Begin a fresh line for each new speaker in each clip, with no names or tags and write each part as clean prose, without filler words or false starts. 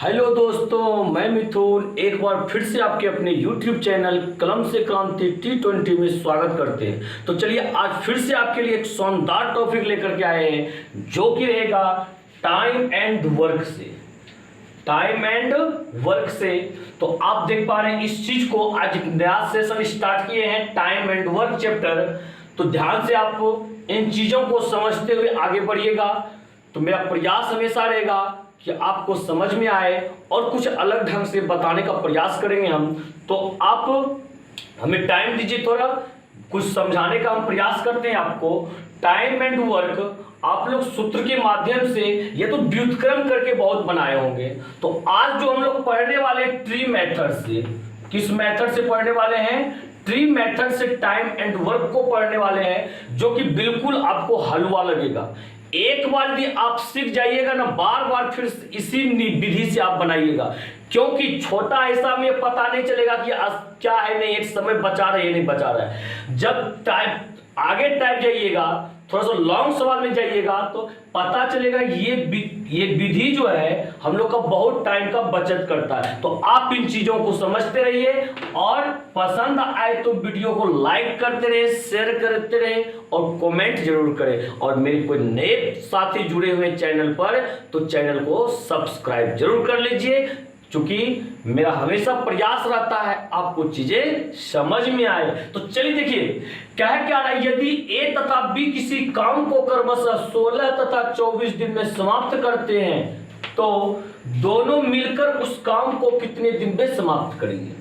Hello दोस्तों, मैं मिथुन एक बार फिर से आपके अपने YouTube चैनल कलम से क्रांति T20 में स्वागत करते हैं। तो चलिए आज फिर से आपके लिए एक शानदार टॉपिक लेकर के आए हैं जो कि रहेगा टाइम एंड वर्क से। टाइम एंड वर्क से तो आप देख पा रहे हैं इस चीज को आज एक नया सेशन स्टार्ट किए हैं टाइम एंड वर्क चैप्टर। तो ध्यान से आप इन चीजों को समझते हुए आगे बढ़िएगा। तो मेरा प्रयास हमेशा रहेगा कि आपको समझ में आए और कुछ अलग ढंग से बताने का प्रयास करेंगे हम। तो आप हमें टाइम दीजिए, थोड़ा कुछ समझाने का हम प्रयास करते हैं आपको। टाइम एंड वर्क आप लोग सूत्र के माध्यम से ये तो व्युत्क्रम करके बहुत बनाए होंगे। तो आज जो हम लोग पढ़ने वाले ट्री मेथड से, किस मेथड से पढ़ने वाले हैं? ट्री मेथड से टाइम एंड वर्क को पढ़ने वाले हैं, जो कि बिल्कुल आपको हलवा लगेगा। एक बार यदि आप सीख जाइएगा ना, बार बार फिर इसी विधि से आप बनाइएगा, क्योंकि छोटा हिसाब में पता नहीं चलेगा कि क्या है, नहीं एक समय बचा रहा है नहीं बचा रहा है। जब टाइप आगे टाइप जाइएगा, थोड़ा सा लॉन्ग सवाल में जाइएगा तो पता चलेगा ये विधि जो है हम लोग का बहुत टाइम का बचत करता है। तो आप इन चीजों को समझते रहिए और पसंद आए तो वीडियो को लाइक करते रहे, शेयर करते रहे और कमेंट जरूर करें। और मेरे कोई नए साथी जुड़े हुए चैनल पर तो चैनल को सब्सक्राइब जरूर कर लीजिए, क्योंकि मेरा हमेशा प्रयास रहता है आपको चीजें समझ में आए। तो चलिए देखिए क्या रहा है, यदि ए तथा बी किसी काम को क्रमशः 16 तथा 24 दिन में समाप्त करते हैं तो दोनों मिलकर उस काम को कितने दिन में समाप्त करेंगे?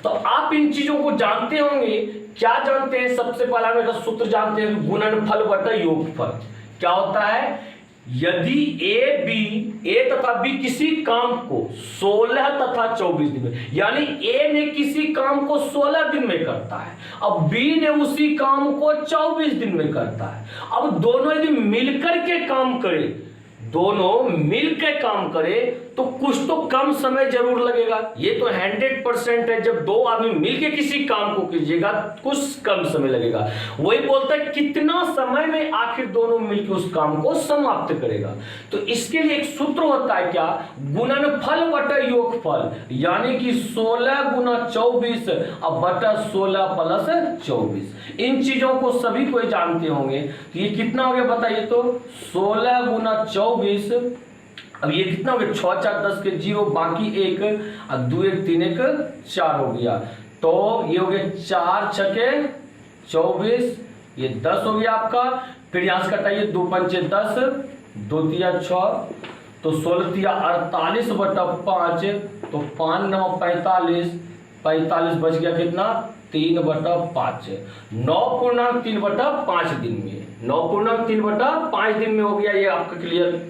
तो आप इन चीजों को जानते होंगे। क्या जानते हैं? सबसे पहला मेरा सूत्र जानते हैं, गुणनफल बटा योगफल। क्या होता है? यदि ए तथा बी किसी काम को 16 तथा 24 दिन में, यानी ए ने किसी काम को 16 दिन में करता है, अब बी ने उसी काम को 24 दिन में करता है। अब दोनों यदि मिलकर के काम करें, दोनों मिलकर काम करें तो कुछ तो कम समय जरूर लगेगा। ये तो 100% है। जब दो आदमी मिलकर किसी काम को कीजिएगा कुछ कम समय लगेगा। वही बोलता है कितना समय में आखिर दोनों मिलकर उस काम को समाप्त करेगा। तो इसके लिए एक सूत्र होता है, क्या? गुणनफल बटा योगफल, यानी कि 16 गुना 24 अब बटा 16 प्लस 24। इन चीजों को सभी कोई जानते होंगे। तो ये कितना हो गया बताइए? तो 16 गुना 24, अब ये कितना हो गया? 6 4 10 के 0, बाकी 1 और 2 1 3 1 4 हो गया। तो ये हो गया 4 6 24, ये 10 हो गया आपका। फिर यहां से कटाइए, 2 5 10, 2 3 6, तो 16 3 48 बटा 5, तो 5 9 45, 45 बच गया कितना? 3 बटा 5, 9.3 बटा 5 दिन में, 9.3 बटा 5 दिन में हो गया। ये आपका क्लियर?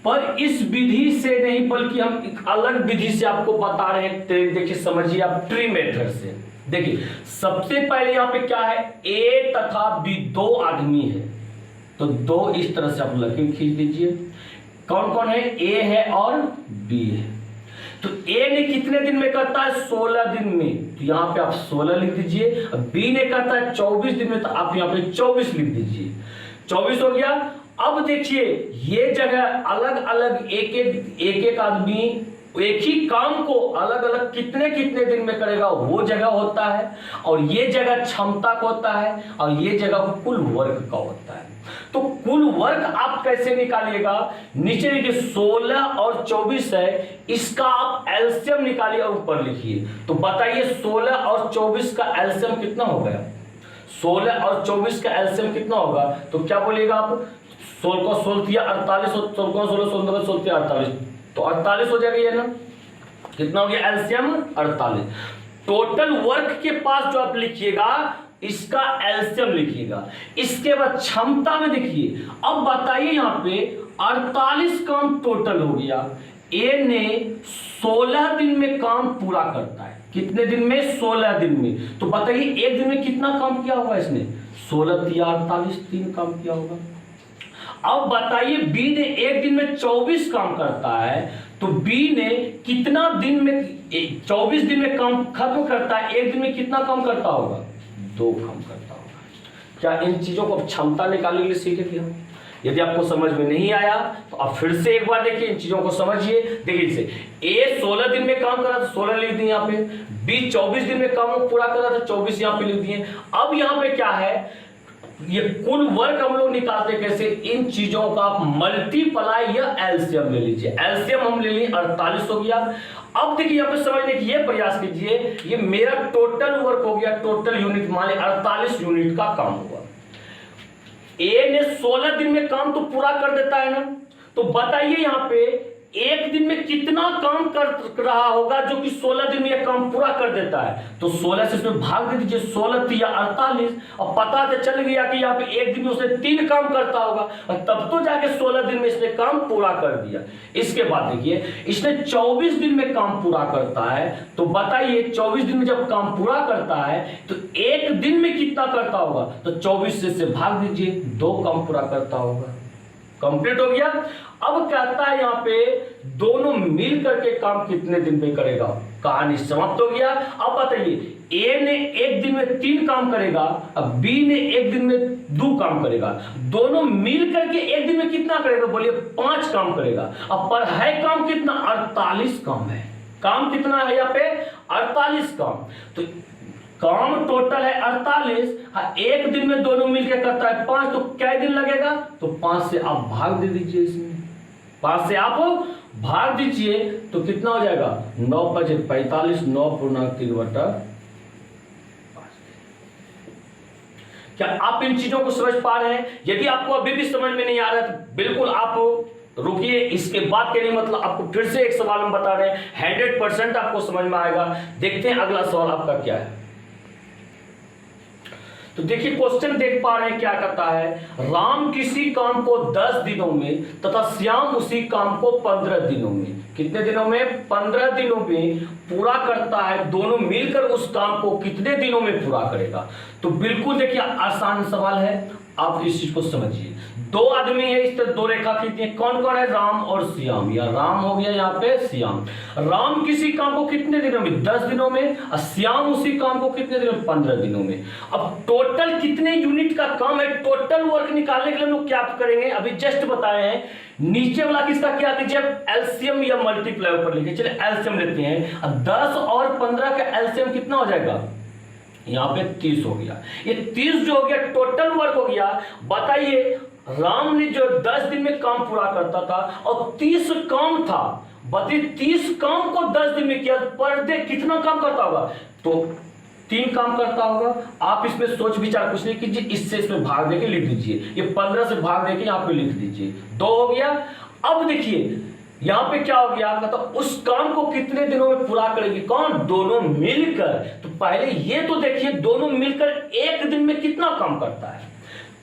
पर इस विधि से नहीं, बल्कि हम एक अलग विधि से आपको बता रहे हैं। देखिए समझिए आप, ट्री मेथड से। देखिए सबसे पहले यहाँ पे क्या है, ए तथा बी दो आदमी है, तो दो इस तरह से आप लकीर खींच दीजिए। कौन कौन है? ए है और बी है। तो ए ने कितने दिन में करता है? 16 दिन में, तो यहाँ पे आप 16 लिख दीजिए। बी ने करता है 24 दिन में, तो आप यहाँ पे 24 लिख दीजिए। 24 हो गया। अब देखिए ये जगह अलग अलग एक आदमी एक ही काम को अलग अलग कितने कितने दिन में करेगा वो जगह होता है, और ये जगह क्षमता का होता है, और ये जगह कुल वर्क का होता है। तो कुल वर्क आप कैसे निकालिएगा? नीचे देखिए 16 और 24 है, इसका आप एलसीएम निकालिए और ऊपर लिखिए। तो बताइए 16 और 24 का एलसीएम कितना हो गया? 16 और 24 का एलसीएम कितना होगा? तो क्या बोलिएगा आप? 16 को 16 दिया 48, 16 को 16 16 16 दिया 48, तो 48 हो जाएगा ये ना। कितना हो गया एलसीएम? 48। टोटल वर्क के पास जो आप लिखिएगा इसका एलसीएम लिखिएगा। इसके बाद क्षमता में देखिए, अब बताइए यहाँ पे 48 काम टोटल हो गया। ए ने 16 दिन में काम पूरा करता है। कितने दिन में? 16 दिन में। तो बताइए एक दिन में कितना काम किया होगा इसने? 16 दिया 48, 3 काम किया होगा। अब बताइए बी ने एक दिन में 24 काम करता है, तो बी ने कितना दिन में 24 दिन में काम खत्म करता है, एक दिन में कितना काम करता होगा? 2 काम करता होगा। क्या इन चीजों को क्षमता निकालने के लिए सीखे थे हम? यदि आपको समझ में नहीं आया तो आप फिर से एक बार देखिए, इन चीजों को समझिए। देखिए इसे ए 16 दिन में काम करा तो 16 लिख दिए यहाँ पे, बी 24 दिन में काम पूरा करा तो 24 यहाँ पे लिख दिए। अब यहाँ पे क्या है, ये कुल वर्क हम लोग निकालते कैसे, इन चीजों का आप मल्टीप्लाई या एलसीएम ले लीजिए। एलसीएम हम ले लिए 48 हो गया। अब देखिए यहाँ पे समझने की ये प्रयास कीजिए, ये मेरा टोटल वर्क हो गया, टोटल यूनिट मान ली 48 यूनिट का काम हुआ। ए ने 16 दिन में काम तो पूरा कर देता है ना, तो बताइए यहाँ पे एक दिन में कितना काम कर रहा होगा जो कि 16 दिन में यह काम पूरा कर देता है। तो 16 से इसमें भाग दे दीजिए, 16 या 48। अब पता तो चल गया कि यहाँ पे एक दिन में उसने 3 काम करता होगा, और तब तो जाके 16 दिन में इसने काम पूरा कर दिया। इसके बाद देखिए इसने 24 दिन में काम पूरा करता है, तो बताइए 24 दिन में जब काम पूरा करता है तो एक दिन में कितना करता होगा, तो 24 से भाग दीजिए, 2 काम पूरा करता होगा। कंप्लीट हो गया। अब कहता है यहाँ पे दोनों मिल करके काम कितने दिन में करेगा, कहानी समाप्त हो गया। अब बताइए ए ने एक दिन में 3 काम करेगा, अब बी ने एक दिन में 2 काम करेगा, दोनों मिल करके एक दिन में कितना करेगा, बोलिए 5 काम करेगा। अब पर है काम कितना, 48 काम है। काम कितना है यहाँ पे, 48 काम। तो काम टोटल है 48, एक दिन में दोनों मिलकर करता है 5, तो क्या दिन लगेगा, तो 5 से आप भाग दे दीजिए, इसमें 5 से आप भाग दीजिए तो कितना हो जाएगा, 9 5 45, 9.3/5। क्या आप इन चीजों को समझ पा रहे हैं? यदि आपको अभी भी समझ में नहीं आ रहा है तो बिल्कुल आप रुकिए, इसके बाद कहने मतलब आपको फिर से एक सवाल हम बता रहे हैं, 100% आपको समझ में आएगा। देखते हैं अगला सवाल आपका क्या है। तो देखिए क्वेश्चन देख पा रहे हैं क्या कहता है, राम किसी काम को 10 दिनों में तथा श्याम उसी काम को 15 दिनों में, कितने दिनों में, 15 दिनों में पूरा करता है। दोनों मिलकर उस काम को कितने दिनों में पूरा करेगा। तो बिल्कुल देखिए आसान सवाल है, आप इस चीज को समझिए। 2 आदमी है, इस तरह 2 रेखा खींचती है, कौन कौन है, राम और श्याम, या राम हो गया यहाँ पे श्याम। राम किसी काम को कितने दिनों में, 10 दिनों में, और श्याम उसी काम को कितने दिनों में, 15 दिनों में। अब टोटल कितने यूनिट का काम है, टोटल वर्क निकालने के लिए हम लोग क्या करेंगे, अभी जस्ट बताए हैं। नीचे वाला किसका क्या कीजिए, एलसीएम या मल्टीप्लाई ऊपर लिखिए। चलिए एलसीएम लेते हैं, 10 और 15 का एलसीएम कितना हो जाएगा, यहाँ पे 30 हो गया। ये 30 जो हो गया टोटल वर्क हो गया। बताइए राम ने जो 10 दिन में काम पूरा करता था और 30 काम था, बताइए 30 काम को 10 दिन में किया, पर डे कितना काम करता होगा, तो 3 काम करता होगा। आप इसमें सोच विचार कुछ नहीं कीजिए, इससे इसमें भाग देके लिख दीजिए, ये 15 से भाग देके यहाँ पे लिख दीजिए, 2 हो गया। अब देखिए यहां पे क्या हो गया, तो उस काम को कितने दिनों में पूरा करेगी, कौन, दोनों मिलकर। तो पहले ये तो देखिए दोनों मिलकर एक दिन में कितना काम करता है,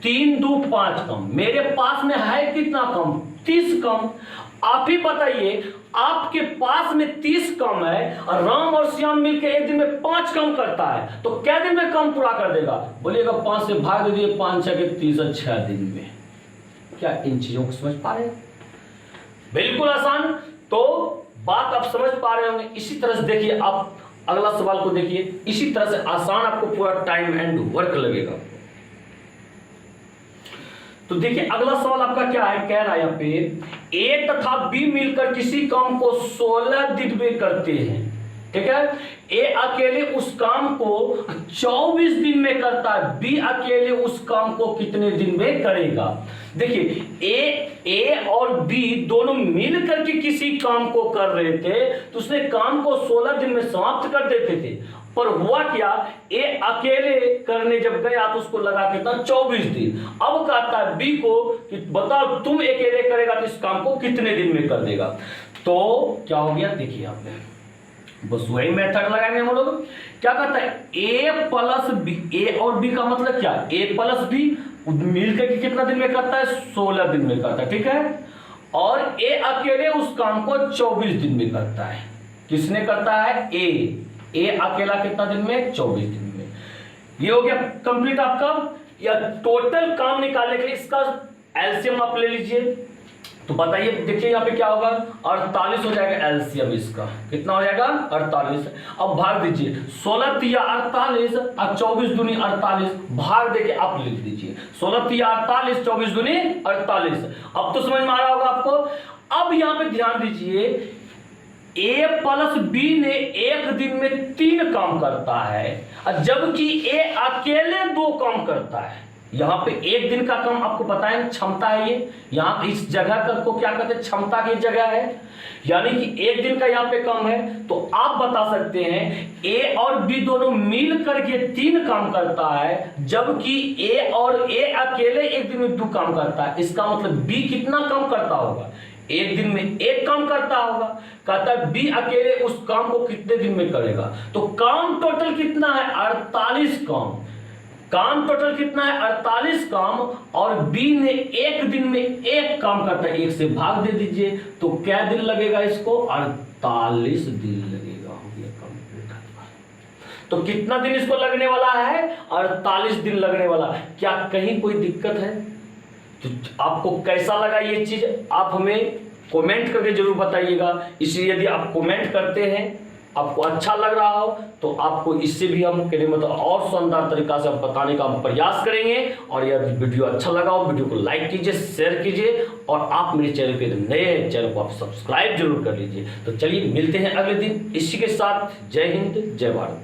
3 2 5 काम। मेरे पास में है कितना काम, 30 काम। आप ही बताइए आपके पास में 30 काम है और राम और श्याम मिलकर एक दिन में 5 काम करता है, तो क्या दिन में काम पूरा कर देगा, बोलिएगा 5 से भाग दीजिए, 5 6 30 और 6 दिन में। क्या इन चीजों को समझ पा रहे हैं, बिल्कुल आसान। तो बात आप समझ पा रहे होंगे। इसी तरह से देखिए आप अगला सवाल को देखिए, इसी तरह से आसान आपको पूरा टाइम एंड वर्क लगेगा। तो देखिए अगला सवाल आपका क्या है, कह रहा है यहाँ पे ए तथा बी मिलकर किसी काम को 16 दिन में करते हैं, ठीक है। ए अकेले उस काम को 24 दिन में करता है, बी अकेले उस काम को कितने दिन में करेगा। देखिए ए और बी दोनों मिल करके किसी काम को कर रहे थे, तो उसने काम को 16 दिन में समाप्त कर देते थे, पर हुआ क्या, ए अकेले करने जब गया तो उसको लगा कितना, 24 दिन। अब कहता है बी को कि बताओ तुम अकेले करेगा तो इस काम को कितने दिन में कर देगा। तो क्या हो गया, देखिए आपने बस वही मेथड लगाएंगे हम लोग। क्या कहता है, ए प्लस बी, ए और बी का मतलब क्या, ए प्लस बी मिलकर के कितना दिन में करता है, 16 दिन में करता है, ठीक है। और ए अकेले उस काम को 24 दिन में करता है। किसने करता है, ए अकेला कितना दिन में, 24 दिन में। ये हो गया कंप्लीट आपका। या टोटल काम निकालने के लिए इसका एलसीएम आप ले लीजिए। तो बताइए, देखिए यहाँ पे क्या होगा, 48 हो जाएगा एलसीएम इसका, कितना हो जाएगा 48। अब भाग दीजिए, 16 तिया 48 और 24 दूनी 48, भाग देके आप लिख दीजिए 16 तिया 48, 24 दूनी 48। अब तो समझ में आ रहा होगा आपको। अब यहाँ पे ध्यान दीजिए, ए प्लस बी ने एक दिन में 3 काम करता है, जबकि ए अकेले 2 काम करता है। यहां पे एक दिन का काम आपको पता है क्षमता है, ये यहां इस जगह को क्या कहते हैं, क्षमता की जगह है, यानी कि एक दिन का यहाँ पे काम है। तो आप बता सकते हैं ए और बी दोनों मिल करके 3 काम करता है, जबकि ए और ए अकेले एक दिन में 2 काम करता है। इसका मतलब बी कितना काम करता होगा, एक दिन में 1 काम करता होगा। कहता है बी अकेले उस काम को कितने दिन में करेगा, तो काम टोटल कितना है 48 काम। काम टोटल कितना है 48 काम, और बी ने एक दिन में 1 काम करता है, 1 से भाग दे दीजिए, तो क्या दिन लगेगा इसको 48 दिन लगेगा, हो गया कंप्लीट। तो कितना दिन इसको लगने वाला है 48 दिन लगने वाला है। क्या कहीं कोई दिक्कत है? तो आपको कैसा लगा ये चीज आप हमें कमेंट करके जरूर बताइएगा। इसलिए यदि आप कमेंट करते हैं, आपको अच्छा लग रहा हो, तो आपको इससे भी हम कहने मतलब और शानदार तरीका से बताने का हम प्रयास करेंगे। और यदि वीडियो अच्छा लगा हो, वीडियो को लाइक कीजिए, शेयर कीजिए, और आप मेरे चैनल पे नए चैनल को आप सब्सक्राइब जरूर कर लीजिए। तो चलिए मिलते हैं अगले दिन इसी के साथ। जय हिंद, जय भारत।